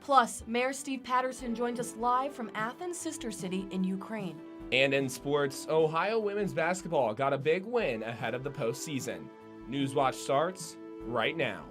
Plus, Mayor Steve Patterson joins us live from Athens' sister city in Ukraine. And in sports, Ohio women's basketball got a big win ahead of the postseason. Newswatch starts right now.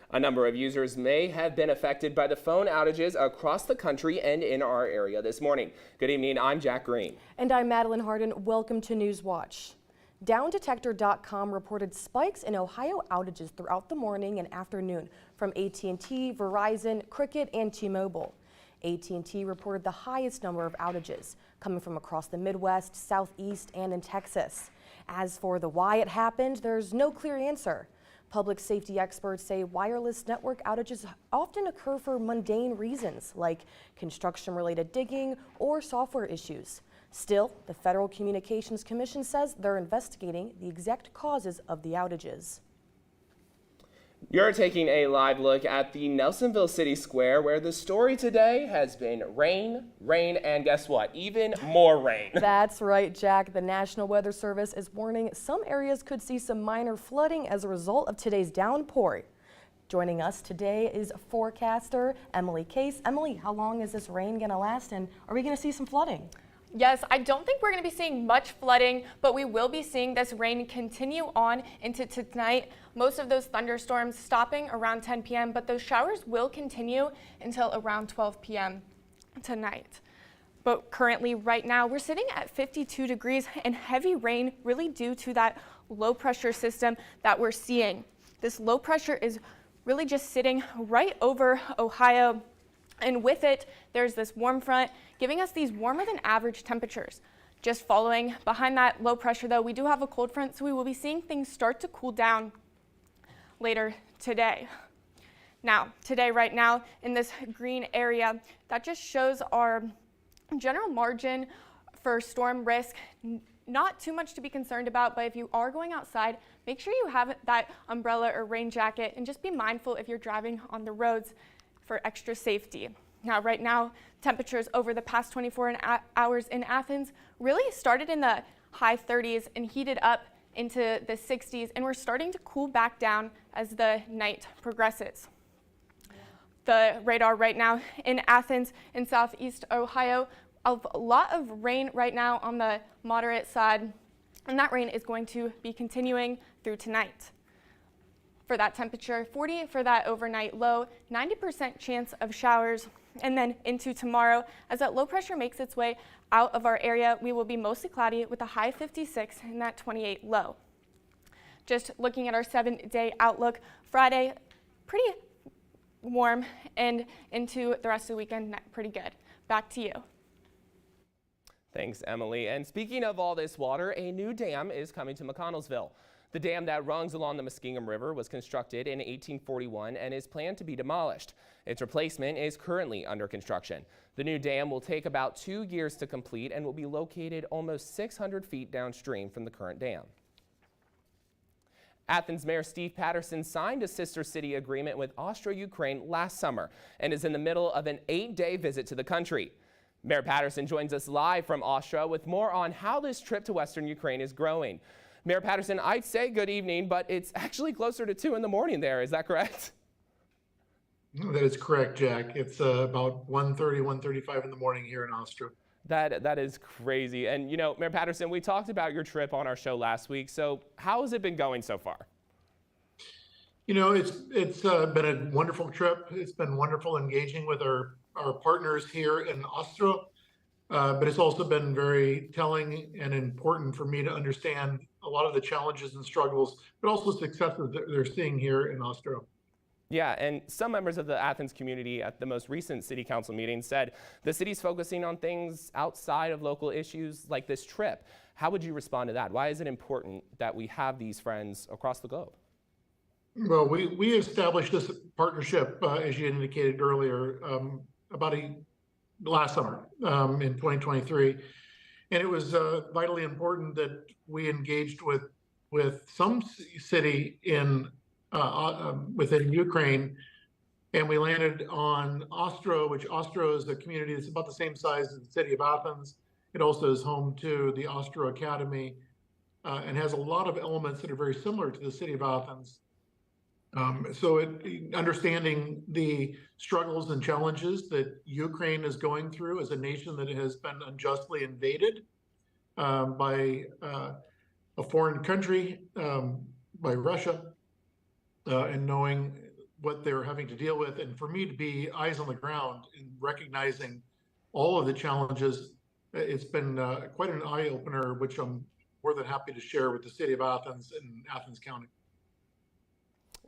A number of users may have been affected by the phone outages across the country and in our area this morning. Good evening, I'm Jack Green. And I'm Madeline Harden. Welcome to Newswatch. Downdetector.com reported spikes in Ohio outages throughout the morning and afternoon from AT&T, Verizon, Cricket, and T-Mobile. AT&T reported the highest number of outages, coming from across the Midwest, Southeast, and in Texas. As for the why it happened, there's no clear answer. Public safety experts say wireless network outages often occur for mundane reasons like construction-related digging or software issues. Still, the Federal Communications Commission says they're investigating the exact causes of the outages. You're taking a live look at the Nelsonville City Square, where the story today has been rain, and guess what? Even more rain. That's right, Jack. The National Weather Service is warning some areas could see some minor flooding as a result of today's downpour. Joining us today is forecaster Emily Case. Emily, how long is this rain going to last, and are we going to see some flooding? Yes, I don't think we're going to be seeing much flooding, but we will be seeing this rain continue on into tonight. Most of those thunderstorms stopping around 10 p.m., but those showers will continue until around 12 p.m. tonight. But currently, right now, we're sitting at 52 degrees and heavy rain really due to that low pressure system that we're seeing. This low pressure is really just sitting right over Ohio. And with it, there's this warm front giving us these warmer than average temperatures. Just following behind that low pressure, though, we do have a cold front, so we will be seeing things start to cool down later today. Now, today, right now, in this green area, that just shows our general margin for storm risk. Not too much to be concerned about, but if you are going outside, make sure you have that umbrella or rain jacket, and just be mindful if you're driving on the roads for extra safety. Now, right now, temperatures over the past 24 hours in Athens really started in the high 30s and heated up into the 60s, and we're starting to cool back down as the night progresses. The radar right now in Athens in southeast Ohio, a lot of rain right now on the moderate side, and that rain is going to be continuing through tonight. For that temperature, 40 for that overnight low, 90% chance of showers, and then into tomorrow, as that low pressure makes its way out of our area, we will be mostly cloudy with a high 56 and that 28 low. Just looking at our 7-day outlook, Friday, pretty warm, and into the rest of the weekend, pretty good. Back to you. Thanks, Emily. And speaking of all this water, a new dam is coming to McConnellsville. The dam that runs along the Muskingum River was constructed in 1841 and is planned to be demolished. Its replacement is currently under construction. The new dam will take about 2 years to complete and will be located almost 600 feet downstream from the current dam. Athens Mayor Steve Patterson signed a sister city agreement with Austria-Ukraine last summer and is in the middle of an 8-day visit to the country. Mayor Patterson joins us live from Austria with more on how this trip to Western Ukraine is growing. Mayor Patterson, I'd say good evening, but it's actually closer to 2 in the morning there. Is that correct? That is correct, Jack. It's about 1:30, 1:35 in the morning here in Austria. That is crazy. And, you know, Mayor Patterson, we talked about your trip on our show last week. So how has it been going so far? You know, it's been a wonderful trip. It's been wonderful engaging with our partners here in Austria. But it's also been very telling and important for me to understand a lot of the challenges and struggles, but also successes that they're seeing here in Austria. Yeah, and some members of the Athens community at the most recent city council meeting said the city's focusing on things outside of local issues like this trip. How would you respond to that? Why is it important that we have these friends across the globe? Well, we established this partnership, as you indicated earlier, last summer in 2023, and it was vitally important that we engaged with some city in within Ukraine And we landed on Ostro, which Ostro is a community that's about the same size as the city of Athens. It also is home to the Ostro Academy and has a lot of elements that are very similar to the city of Athens. Understanding the struggles and challenges that Ukraine is going through as a nation that has been unjustly invaded by a foreign country, by Russia, and knowing what they're having to deal with. And for me to be eyes on the ground and recognizing all of the challenges, it's been quite an eye opener, which I'm more than happy to share with the city of Athens and Athens County.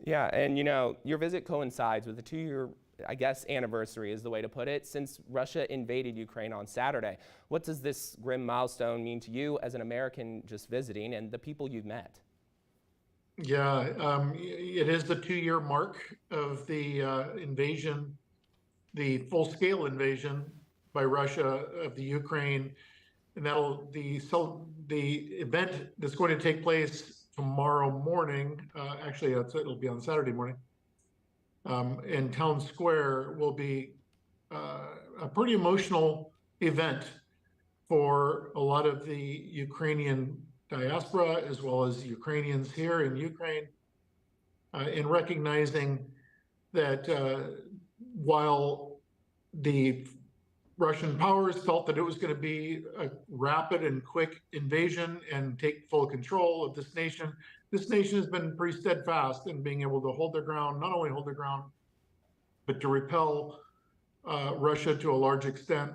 Yeah, and your visit coincides with the 2-year, I guess, anniversary is the way to put it, since Russia invaded Ukraine on Saturday. What does this grim milestone mean to you as an American just visiting and the people you've met? Yeah, it is the 2-year mark of the invasion, the full-scale invasion by Russia of the Ukraine, and the event that's going to take place tomorrow morning. Actually, it'll be on Saturday morning. In Town Square will be a pretty emotional event for a lot of the Ukrainian diaspora, as well as Ukrainians here in Ukraine, in recognizing that while the Russian powers felt that it was going to be a rapid and quick invasion and take full control of this nation has been pretty steadfast in being able to hold their ground, not only hold their ground, but to repel Russia to a large extent.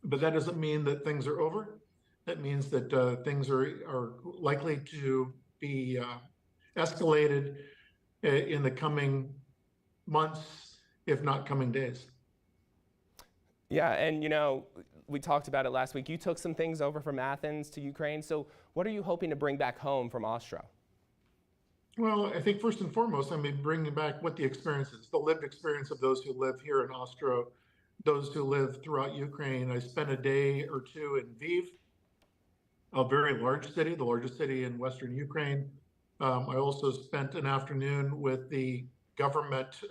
But that doesn't mean that things are over. That means that things are likely to be escalated in the coming months, if not coming days. Yeah, and we talked about it last week. You took some things over from Athens to Ukraine. So what are you hoping to bring back home from Ostro? Well, I think first and foremost, bringing back what the experience is, the lived experience of those who live here in Ostro, those who live throughout Ukraine. I spent a day or two in Lviv, a very large city, the largest city in Western Ukraine. I also spent an afternoon with the government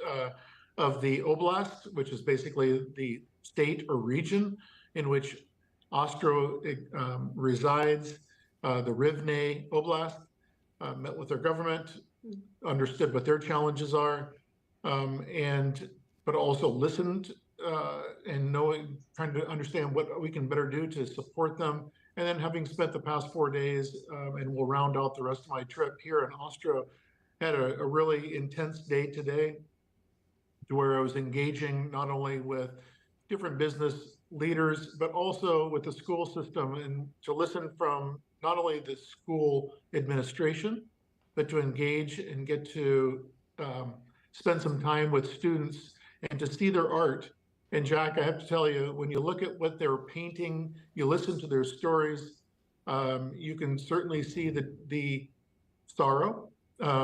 of the oblast, which is basically the state or region in which Ostro resides, the Rivne Oblast. Met with their government, understood what their challenges are, but also listened and trying to understand what we can better do to support them. And then having spent the past 4 days, and we'll round out the rest of my trip here in Ostro, had a really intense day today, to where I was engaging not only with different business leaders, but also with the school system, and to listen from not only the school administration, but to engage and get to spend some time with students and to see their art. And Jack, I have to tell you, when you look at what they're painting, you listen to their stories, you can certainly see the sorrow,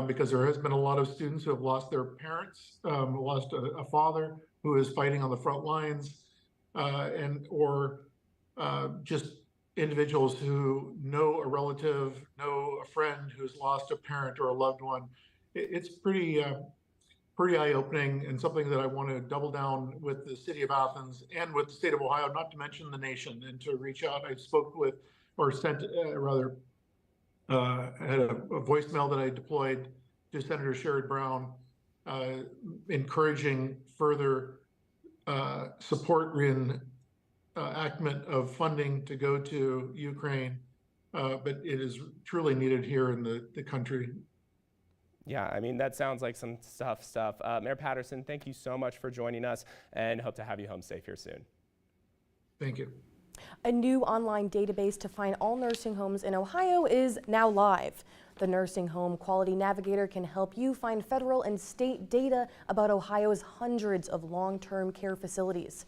because there has been a lot of students who have lost their parents, lost a father who is fighting on the front lines, or just individuals who know a relative, know a friend who's lost a parent or a loved one. It's pretty eye-opening, and something that I want to double down with the city of Athens and with the state of Ohio, not to mention the nation, and to reach out. I spoke with, or sent rather, had a voicemail that I deployed to Senator Sherrod Brown, encouraging further support in enactment of funding to go to Ukraine, but it is truly needed here in the country. Yeah, that sounds like some tough stuff. Mayor Patterson, thank you so much for joining us, and hope to have you home safe here soon. Thank you. A new online database to find all nursing homes in Ohio is now live. The Nursing Home Quality Navigator can help you find federal and state data about Ohio's hundreds of long-term care facilities.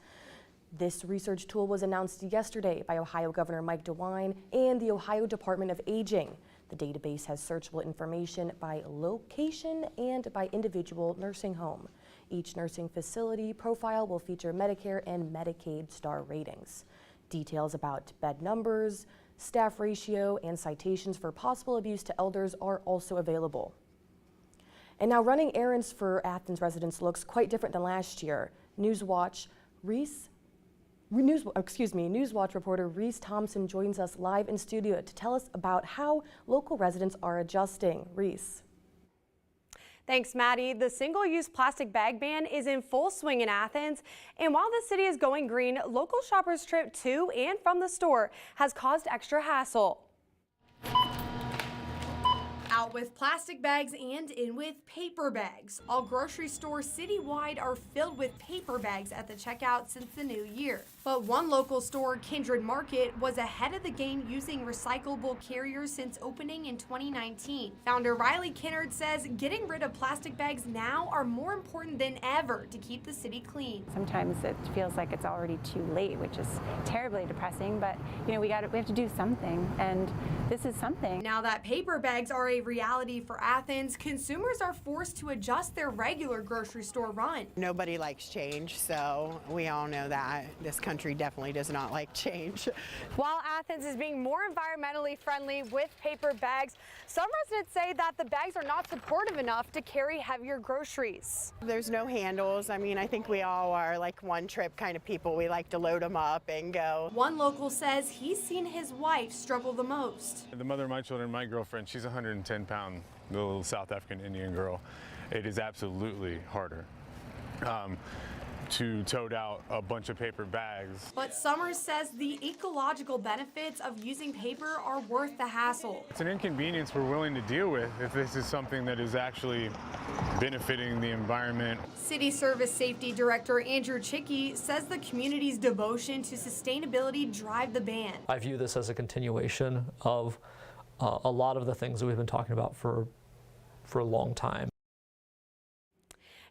This research tool was announced yesterday by Ohio Governor Mike DeWine and the Ohio Department of Aging. The database has searchable information by location and by individual nursing home. Each nursing facility profile will feature Medicare and Medicaid star ratings. Details about bed numbers, staff ratio, and citations for possible abuse to elders are also available. And now running errands for Athens residents looks quite different than last year. Newswatch reporter Reese Thompson joins us live in studio to tell us about how local residents are adjusting. Reese. Thanks, Maddie. The single-use plastic bag ban is in full swing in Athens. And while the city is going green, local shoppers' trip to and from the store has caused extra hassle. Out with plastic bags and in with paper bags. All grocery stores citywide are filled with paper bags at the checkout since the new year. But one local store, Kindred Market, was ahead of the game using recyclable carriers since opening in 2019. Founder Riley Kinnard says getting rid of plastic bags now are more important than ever to keep the city clean. Sometimes it feels like it's already too late, which is terribly depressing, but we have to do something, and this is something. Now that paper bags are a reality for Athens, consumers are forced to adjust their regular grocery store run. Nobody likes change, so we all know that. This country definitely does not like change. While Athens is being more environmentally friendly with paper bags, some residents say that the bags are not supportive enough to carry heavier groceries. There's no handles. I mean, I think we all are like one trip kind of people. We like to load them up and go. One local says he's seen his wife struggle the most. The mother of my children, my girlfriend, she's 110-pound, little South African Indian girl. It is absolutely harder to tote out a bunch of paper bags. But Summers says the ecological benefits of using paper are worth the hassle. It's an inconvenience we're willing to deal with if this is something that is actually benefiting the environment. City Service Safety Director Andrew Chicky says the community's devotion to sustainability drive the ban. I view this as a continuation of a lot of the things that we've been talking about for a long time.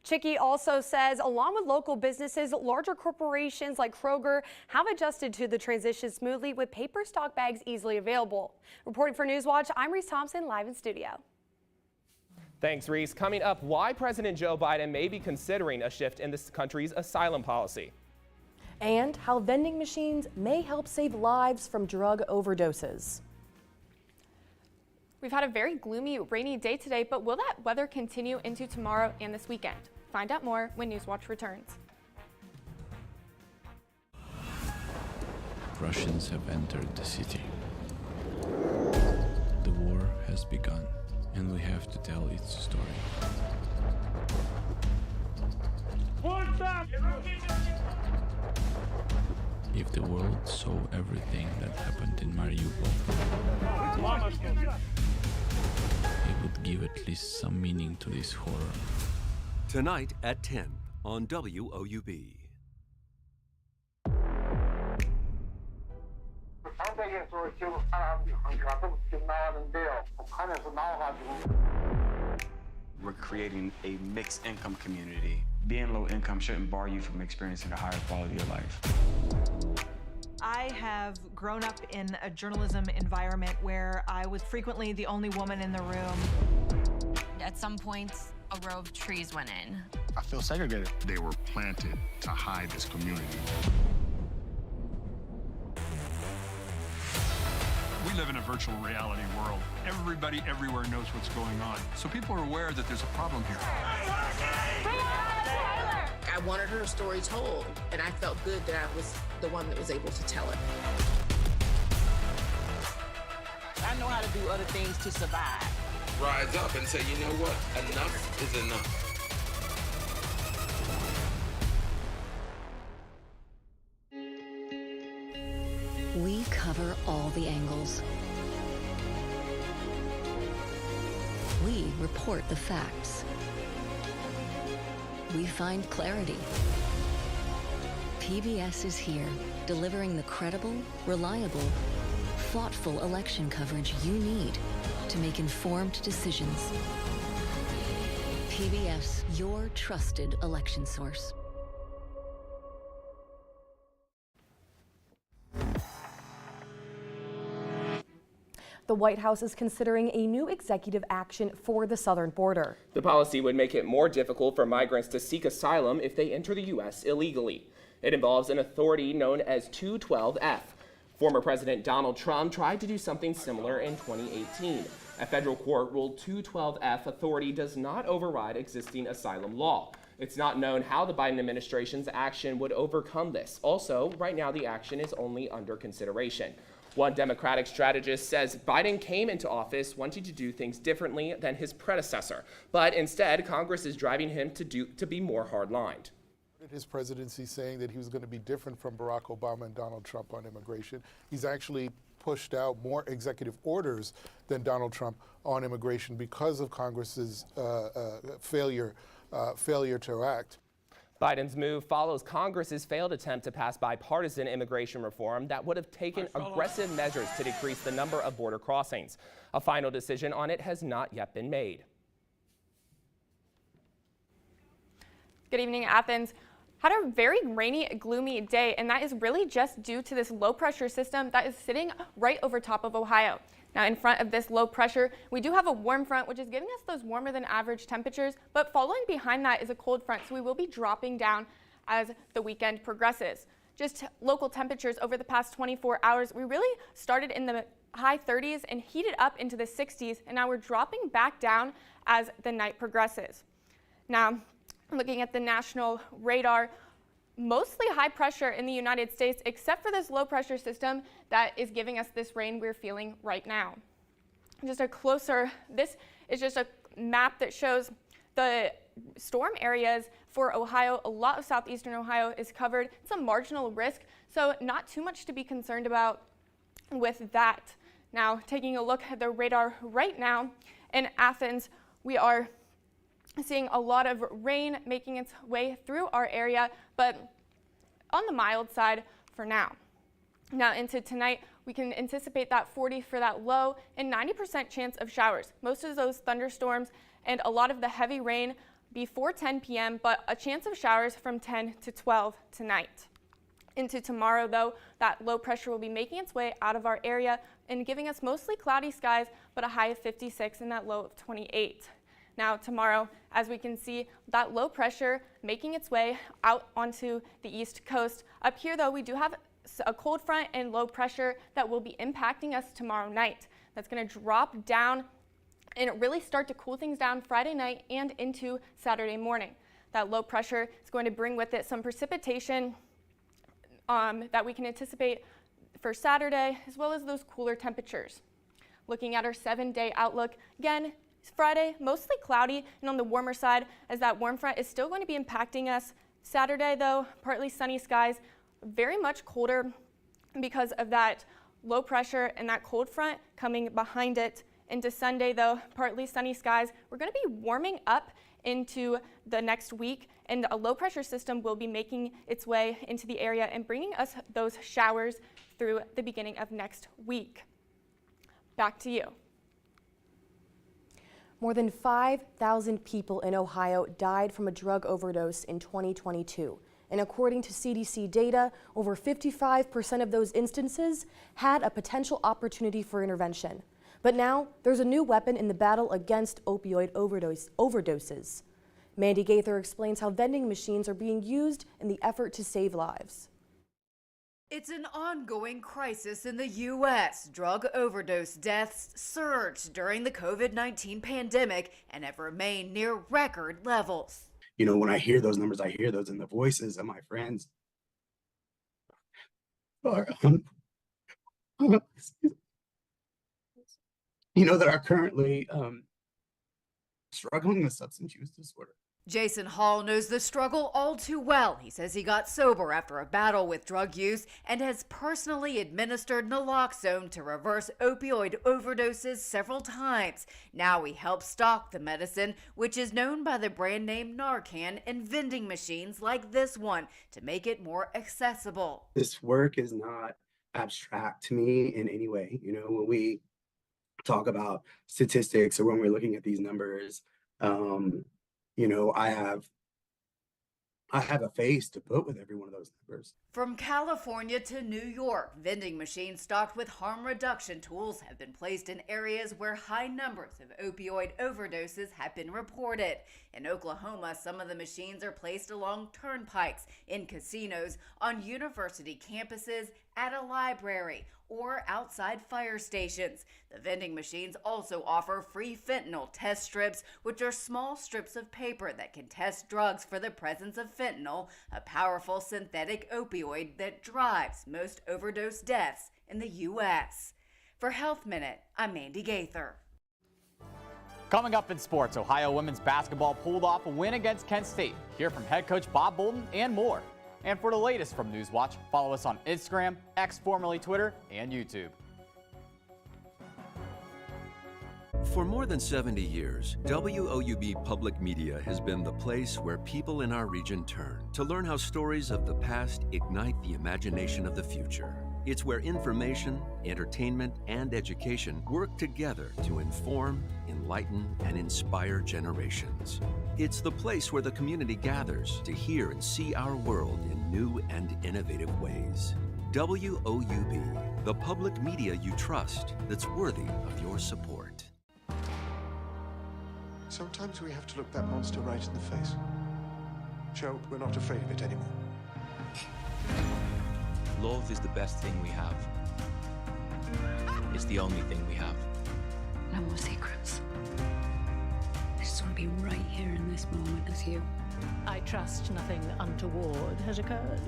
Chicky also says, along with local businesses, larger corporations like Kroger have adjusted to the transition smoothly with paper stock bags easily available. Reporting for Newswatch, I'm Reese Thompson, live in studio. Thanks, Reese. Coming up, why President Joe Biden may be considering a shift in this country's asylum policy. And how vending machines may help save lives from drug overdoses. We've had a very gloomy, rainy day today, but will that weather continue into tomorrow and this weekend? Find out more when Newswatch returns. Russians have entered the city. The war has begun, and we have to tell its story. If the world saw everything that happened in Mariupol, it would give at least some meaning to this horror. Tonight at 10 on WOUB. We're creating a mixed income community. Being low income shouldn't bar you from experiencing a higher quality of life. I have grown up in a journalism environment where I was frequently the only woman in the room. At some point, a row of trees went in. I feel segregated. They were planted to hide this community. We live in a virtual reality world. Everybody everywhere knows what's going on. So people are aware that there's a problem here. I wanted her story told, and I felt good that I was the one that was able to tell it. I know how to do other things to survive. Rise up and say, you know what? Enough is enough. We cover all the angles. We report the facts. We find clarity. PBS is here, delivering the credible, reliable, thoughtful election coverage you need to make informed decisions. PBS, your trusted election source. The White House is considering a new executive action for the southern border. The policy would make it more difficult for migrants to seek asylum if they enter the U.S. illegally. It involves an authority known as 212F. Former President Donald Trump tried to do something similar in 2018. A federal court ruled 212F authority does not override existing asylum law. It's not known how the Biden administration's action would overcome this. Also, right now the action is only under consideration. One Democratic strategist says Biden came into office wanting to do things differently than his predecessor, but instead Congress is driving him to be more hard-lined. His presidency saying that he was going to be different from Barack Obama and Donald Trump on immigration. He's actually pushed out more executive orders than Donald Trump on immigration because of Congress's failure to act. Biden's move follows Congress's failed attempt to pass bipartisan immigration reform that would have taken aggressive measures to decrease the number of border crossings. A final decision on it has not yet been made. Good evening, Athens. Had a very rainy, gloomy day, and that is really just due to this low pressure system that is sitting right over top of Ohio. Now, in front of this low pressure, we do have a warm front, which is giving us those warmer than average temperatures, but following behind that is a cold front, so we will be dropping down as the weekend progresses. Just local temperatures over the past 24 hours, we really started in the high 30s and heated up into the 60s, and now we're dropping back down as the night progresses. Now, looking at the national radar, mostly high pressure in the United States, except for this low pressure system that is giving us this rain we're feeling right now. This is just a map that shows the storm areas for Ohio. A lot of southeastern Ohio is covered. It's a marginal risk, so not too much to be concerned about with that. Now, taking a look at the radar right now in Athens, we are seeing a lot of rain making its way through our area, but on the mild side for now. Now into tonight, we can anticipate that 40 for that low and 90% chance of showers. Most of those thunderstorms and a lot of the heavy rain before 10 p.m., but a chance of showers from 10 to 12 tonight. Into tomorrow, though, that low pressure will be making its way out of our area and giving us mostly cloudy skies, but a high of 56 and that low of 28. Now tomorrow, as we can see, that low pressure making its way out onto the east coast. Up here, though, we do have a cold front and low pressure that will be impacting us tomorrow night. That's going to drop down and really start to cool things down Friday night and into Saturday morning. That low pressure is going to bring with it some precipitation that we can anticipate for Saturday, as well as those cooler temperatures. Looking at our 7-day outlook, again, Friday, mostly cloudy and on the warmer side, as that warm front is still going to be impacting us. Saturday, though, partly sunny skies, very much colder because of that low pressure and that cold front coming behind it. Into Sunday, though, partly sunny skies. We're going to be warming up into the next week, and a low pressure system will be making its way into the area and bringing us those showers through the beginning of next week. Back to you. More than 5,000 people in Ohio died from a drug overdose in 2022. And according to CDC data, over 55% of those instances had a potential opportunity for intervention. But now there's a new weapon in the battle against opioid overdoses. Mandy Gaither explains how vending machines are being used in the effort to save lives. It's an ongoing crisis in the U.S. Drug overdose deaths surged during the COVID-19 pandemic and have remained near record levels. You know, when I hear those numbers, I hear those in the voices of my friends. That are currently struggling with substance use disorder. Jason Hall knows the struggle all too well. He says he got sober after a battle with drug use and has personally administered naloxone to reverse opioid overdoses several times. Now he helps stock the medicine, which is known by the brand name Narcan, in vending machines like this one to make it more accessible. This work is not abstract to me in any way. You know, when we talk about statistics or when we're looking at these numbers, I have a face to put with every one of those numbers. From California to New York, vending machines stocked with harm reduction tools have been placed in areas where high numbers of opioid overdoses have been reported. In Oklahoma, some of the machines are placed along turnpikes, in casinos, on university campuses, at a library, or outside fire stations. The vending machines also offer free fentanyl test strips, which are small strips of paper that can test drugs for the presence of fentanyl, a powerful synthetic opioid that drives most overdose deaths in the U.S. For Health Minute, I'm Mandy Gaither. Coming up in sports, Ohio women's basketball pulled off a win against Kent State. Hear from head coach Bob Bolden and more. And for the latest from Newswatch, follow us on Instagram, X formerly Twitter, and YouTube. For more than 70 years, WOUB Public Media has been the place where people in our region turn to learn how stories of the past ignite the imagination of the future. It's where information, entertainment, and education work together to inform, enlighten, and inspire generations. It's the place where the community gathers to hear and see our world in new and innovative ways. WOUB, the public media you trust that's worthy of your support. Sometimes we have to look that monster right in the face. Show we're not afraid of it anymore. Love is the best thing we have. It's the only thing we have. No more secrets. I just want to be right here in this moment with you. I trust nothing untoward has occurred.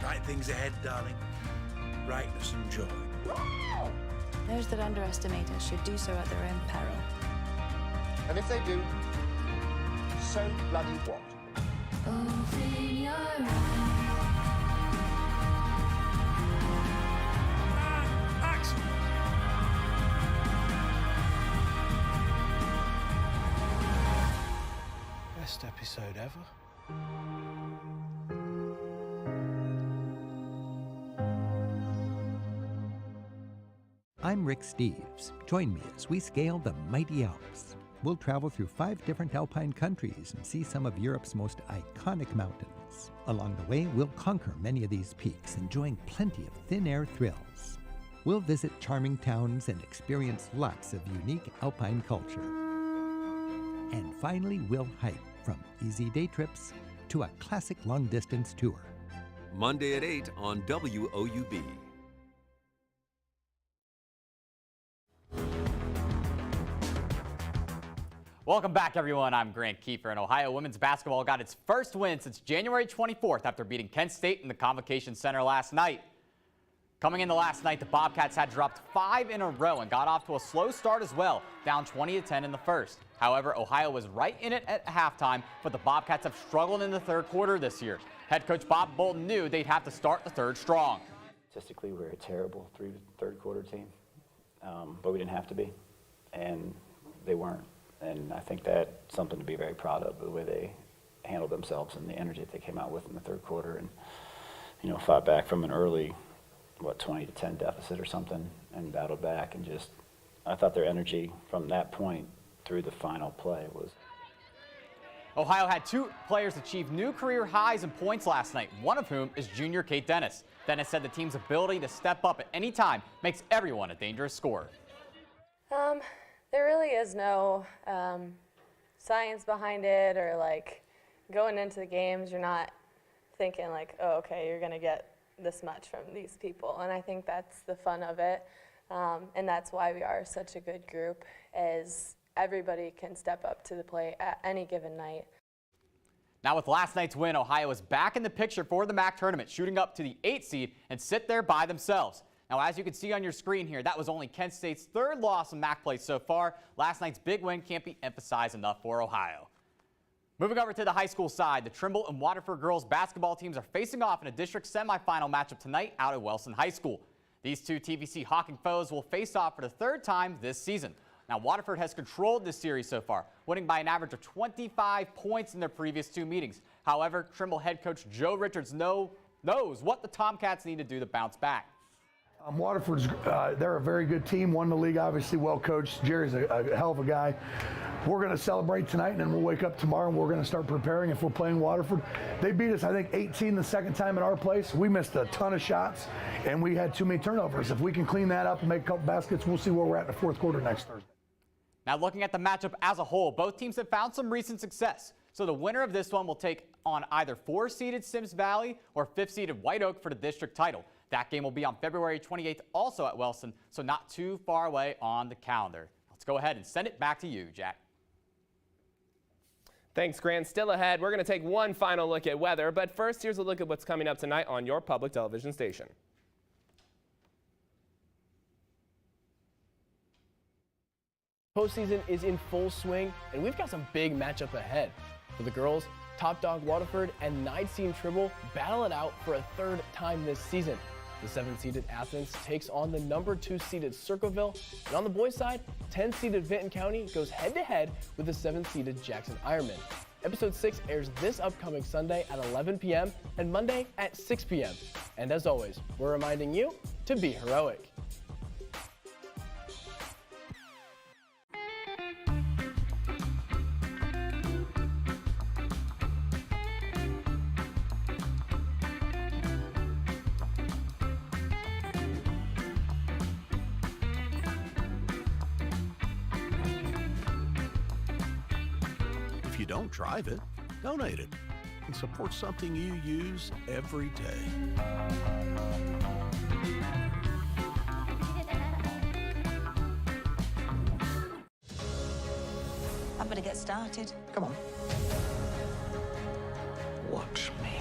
Right things ahead, darling. Brightness and joy. Those that underestimate us should do so at their own peril. And if they do, so bloody what? Open your eyes. Action! Best episode ever. I'm Rick Steves. Join me as we scale the mighty Alps. We'll travel through 5 different alpine countries and see some of Europe's most iconic mountains. Along the way, we'll conquer many of these peaks, enjoying plenty of thin air thrills. We'll visit charming towns and experience lots of unique alpine culture. And finally, we'll hike from easy day trips to a classic long-distance tour. Monday at 8 on WOUB. Welcome back, everyone. I'm Grant Kiefer, and Ohio women's basketball got its first win since January 24th after beating Kent State in the Convocation Center last night. Coming into last night, the Bobcats had dropped 5 in a row and got off to a slow start as well, down 20-10 in the first. However, Ohio was right in it at halftime, but the Bobcats have struggled in the third quarter this year. Head coach Bob Bolden knew they'd have to start the third strong. Statistically, we're a terrible third quarter team, but we didn't have to be, and they weren't. And I think that's something to be very proud of, the way they handled themselves and the energy that they came out with in the third quarter, and fought back from an early 20-10 deficit or something and battled back, and just I thought their energy from that point through the final play was. Ohio had 2 players achieve new career highs in points last night, one of whom is junior Kate Dennis. Dennis said the team's ability to step up at any time makes everyone a dangerous scorer. There really is no science behind it, or going into the games, you're not thinking oh, okay, you're going to get this much from these people. And I think that's the fun of it. And that's why we are such a good group, is everybody can step up to the plate at any given night. Now with last night's win, Ohio is back in the picture for the MAC tournament, shooting up to the 8th seed and sit there by themselves. Now, as you can see on your screen here, that was only Kent State's 3rd loss in MAC play so far. Last night's big win can't be emphasized enough for Ohio. Moving over to the high school side, the Trimble and Waterford girls basketball teams are facing off in a district semifinal matchup tonight out at Wilson High School. These 2 TVC Hawking foes will face off for the 3rd time this season. Now, Waterford has controlled this series so far, winning by an average of 25 points in their previous 2 meetings. However, Trimble head coach Joe Richards knows what the Tomcats need to do to bounce back. Waterford's, they're a very good team, won the league, obviously well coached. Jerry's a hell of a guy. We're going to celebrate tonight, and then we'll wake up tomorrow and we're going to start preparing if we're playing Waterford. They beat us, I think, 18 the second time at our place. We missed a ton of shots, and we had too many turnovers. If we can clean that up and make a couple baskets, we'll see where we're at in the 4th quarter next Thursday. Now looking at the matchup as a whole, both teams have found some recent success. So the winner of this one will take on either 4-seeded Sims Valley or 5th-seeded White Oak for the district title. That game will be on February 28th, also at Wellston, so not too far away on the calendar. Let's go ahead and send it back to you, Jack. Thanks, Grant. Still ahead, we're going to take one final look at weather, but first, here's a look at what's coming up tonight on your public television station. Postseason is in full swing, and we've got some big matchup ahead. For the girls, top dog Waterford and 9th-seed Tribble battle it out for a third time this season. The 7th-seeded Athens takes on the number 2-seeded Circleville, and on the boys' side, 10th-seeded Vinton County goes head-to-head with the 7th-seeded Jackson Ironman. Episode 6 airs this upcoming Sunday at 11 p.m. and Monday at 6 p.m. And as always, we're reminding you to be heroic. If you don't drive it, donate it and support something you use every day. I better get started. Come on. Watch me.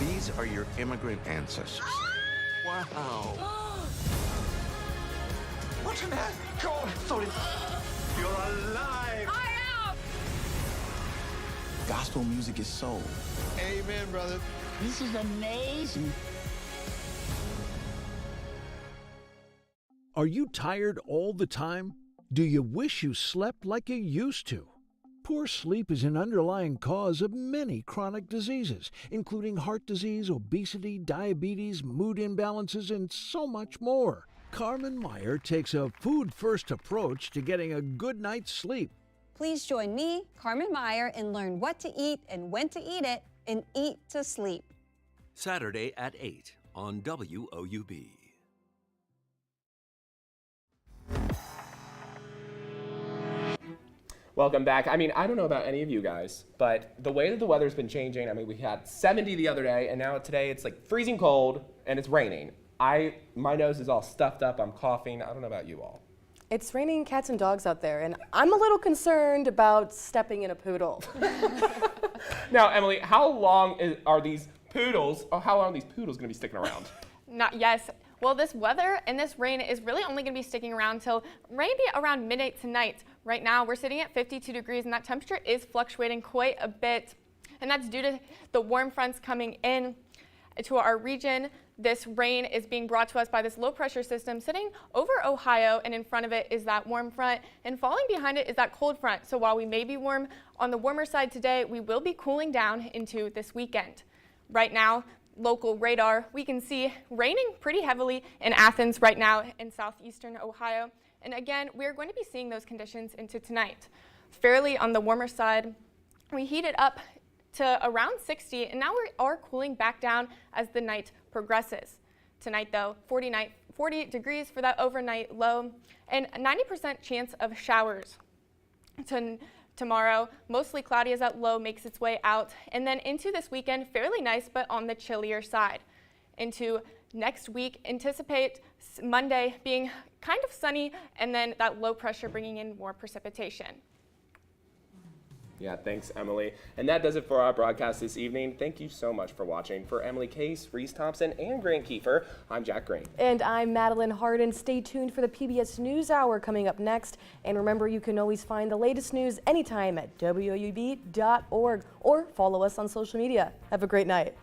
These are your immigrant ancestors. Wow. What an act! God, sorry. You're alive! I am! Gospel music is soul. Amen, brother. This is amazing. Are you tired all the time? Do you wish you slept like you used to? Poor sleep is an underlying cause of many chronic diseases, including heart disease, obesity, diabetes, mood imbalances, and so much more. Carmen Meyer takes a food-first approach to getting a good night's sleep. Please join me, Carmen Meyer, and learn what to eat and when to eat it, and eat to sleep. Saturday at 8 on WOUB. Welcome back. I mean, I don't know about any of you guys, but the way that the weather's been changing, I mean, we had 70 the other day, and now today it's like freezing cold and it's raining. My nose is all stuffed up, I'm coughing. I don't know about you all. It's raining cats and dogs out there, and I'm a little concerned about stepping in a poodle. Now, Emily, how long are these poodles going to be sticking around? Yes. Well, this weather and this rain is really only going to be sticking around till maybe around midnight tonight. Right now, we're sitting at 52 degrees, and that temperature is fluctuating quite a bit. And that's due to the warm fronts coming in to our region. This rain is being brought to us by this low pressure system sitting over Ohio, and in front of it is that warm front, and falling behind it is that cold front. So while we may be warm on the warmer side today, we will be cooling down into this weekend. Right now, local radar, we can see raining pretty heavily in Athens right now in southeastern Ohio. And again, we're going to be seeing those conditions into tonight. Fairly on the warmer side, we heated up to around 60, and now we are cooling back down as the night progresses. Tonight, though, 40 degrees for that overnight low, and a 90% chance of showers. Tomorrow, mostly cloudy as that low makes its way out, and then into this weekend, fairly nice, but on the chillier side. Into next week, anticipate Monday being kind of sunny, and then that low pressure bringing in more precipitation. Yeah, thanks, Emily. And that does it for our broadcast this evening. Thank you so much for watching. For Emily Case, Reese Thompson, and Grant Kiefer, I'm Jack Green. And I'm Madeline Harden. Stay tuned for the PBS NewsHour coming up next. And remember, you can always find the latest news anytime at WOUB.org or follow us on social media. Have a great night.